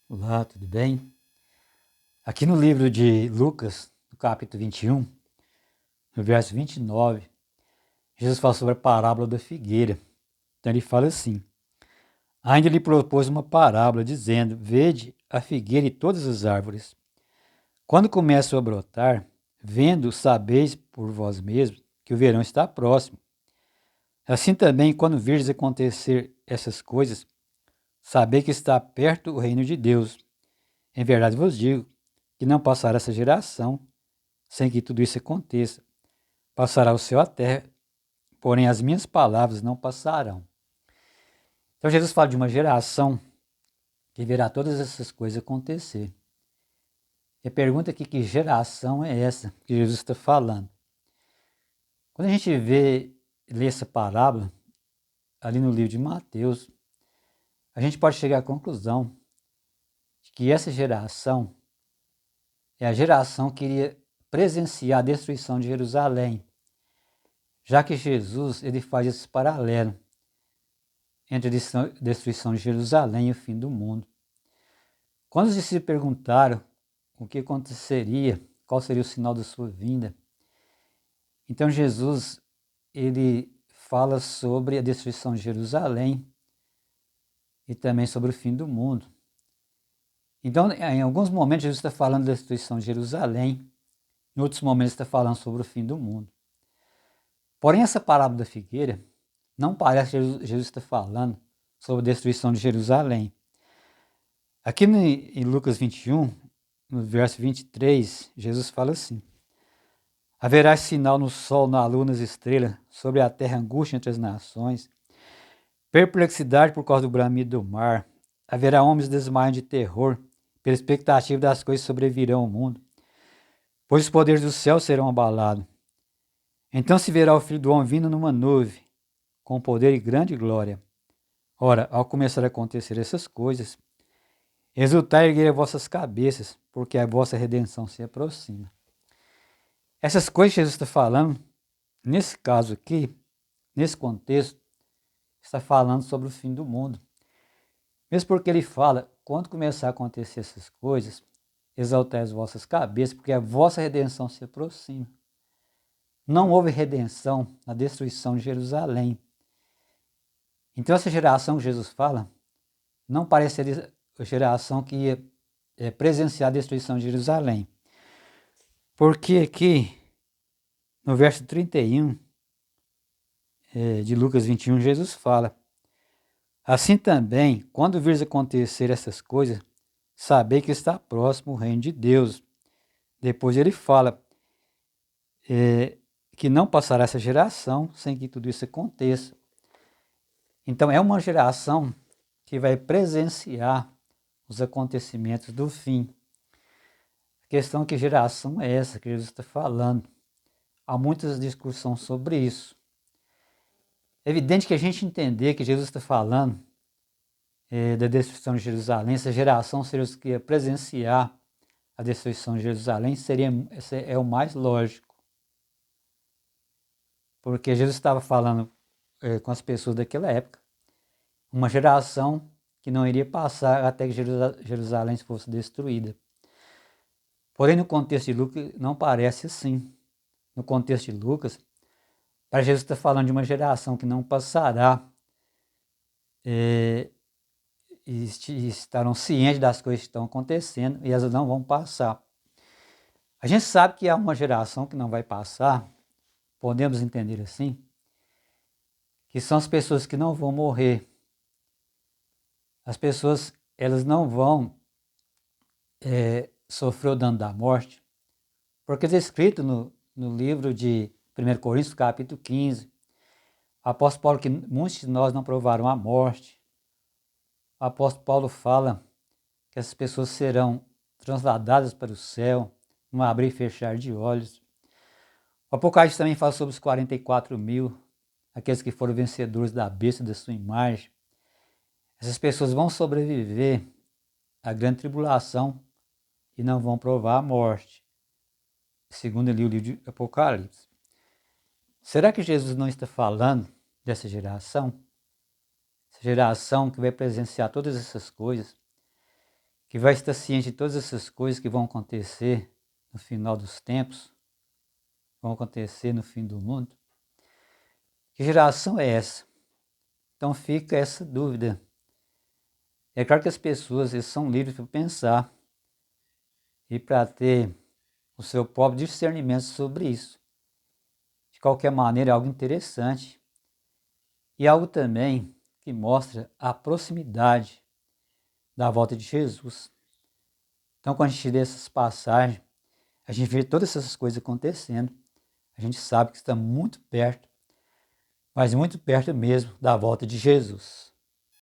Olá, tudo bem? Aqui no livro de Lucas, no capítulo 21, no verso 29, Jesus fala sobre a parábola da figueira. Então ele fala assim: Ainda lhe propôs uma parábola, dizendo: Vede a figueira e todas as árvores. Quando começam a brotar, vendo, sabeis por vós mesmos que o verão está próximo. Assim também, quando virdes acontecer essas coisas, sabei que está perto o reino de Deus. Em verdade vos digo que não passará essa geração sem que tudo isso aconteça. Passará o céu e a terra, porém as minhas palavras não passarão. Então Jesus fala de uma geração que verá todas essas coisas acontecer. E a pergunta aqui, que geração é essa que Jesus está falando? Quando a gente lê essa parábola, ali no livro de Mateus, a gente pode chegar à conclusão de que essa geração é a geração que iria presenciar a destruição de Jerusalém, já que Jesus ele faz esse paralelo entre a destruição de Jerusalém e o fim do mundo. Quando os discípulos perguntaram o que aconteceria, qual seria o sinal da sua vinda, então Jesus ele fala sobre a destruição de Jerusalém e também sobre o fim do mundo. Então, em alguns momentos, Jesus está falando da destruição de Jerusalém, em outros momentos, está falando sobre o fim do mundo. Porém, essa parábola da figueira não parece que Jesus está falando sobre a destruição de Jerusalém. Aqui em Lucas 21, no verso 23, Jesus fala assim: Haverá sinal no sol, na lua, nas estrelas, sobre a terra angústia entre as nações, perplexidade por causa do bramido do mar. Haverá homens desmaiando de terror, pela expectativa das coisas que sobrevirão ao mundo, pois os poderes do céu serão abalados. Então se verá o Filho do Homem vindo numa nuvem, com poder e grande glória. Ora, ao começar a acontecer essas coisas, exultai e erguei as vossas cabeças, porque a vossa redenção se aproxima. Essas coisas que Jesus está falando, nesse caso aqui, nesse contexto, está falando sobre o fim do mundo. Mesmo porque ele fala, quando começar a acontecer essas coisas, exaltai as vossas cabeças, porque a vossa redenção se aproxima. Não houve redenção na destruição de Jerusalém. Então essa geração que Jesus fala, não parece ser a geração que ia presenciar a destruição de Jerusalém. Porque aqui, no verso 31 de Lucas 21, Jesus fala: Assim também, quando vires acontecer essas coisas, sabei que está próximo o reino de Deus. Depois ele fala que não passará essa geração sem que tudo isso aconteça. Então é uma geração que vai presenciar os acontecimentos do fim. A questão é que geração é essa que Jesus está falando. Há muitas discussões sobre isso. É evidente que a gente entender que Jesus está falando da destruição de Jerusalém, essa geração seria os que ia presenciar a destruição de Jerusalém, esse é o mais lógico. Porque Jesus estava falando com as pessoas daquela época, uma geração que não iria passar até que Jerusalém fosse destruída. Porém, no contexto de Lucas, não parece assim. No contexto de Lucas, para Jesus está falando de uma geração que não passará e estarão cientes das coisas que estão acontecendo e elas não vão passar. A gente sabe que há uma geração que não vai passar, podemos entender assim, que são as pessoas que não vão morrer. As pessoas, elas não vão sofrer o dano da morte, porque está escrito no livro de 1 Coríntios, capítulo 15, o apóstolo Paulo, que muitos de nós não provaram a morte. O apóstolo Paulo fala que essas pessoas serão transladadas para o céu, num abrir e fechar de olhos. O Apocalipse também fala sobre os 44 mil, aqueles que foram vencedores da besta e da sua imagem. Essas pessoas vão sobreviver à grande tribulação e não vão provar a morte, segundo ali o livro de Apocalipse. Será que Jesus não está falando dessa geração? Essa geração que vai presenciar todas essas coisas, que vai estar ciente de todas essas coisas que vão acontecer no final dos tempos, vão acontecer no fim do mundo? Que geração é essa? Então fica essa dúvida. É claro que as pessoas eles são livres para pensar e para ter o seu próprio discernimento sobre isso. De qualquer maneira, é algo interessante e algo também que mostra a proximidade da volta de Jesus. Então, quando a gente lê essas passagens, a gente vê todas essas coisas acontecendo, a gente sabe que está muito perto, mas muito perto mesmo da volta de Jesus.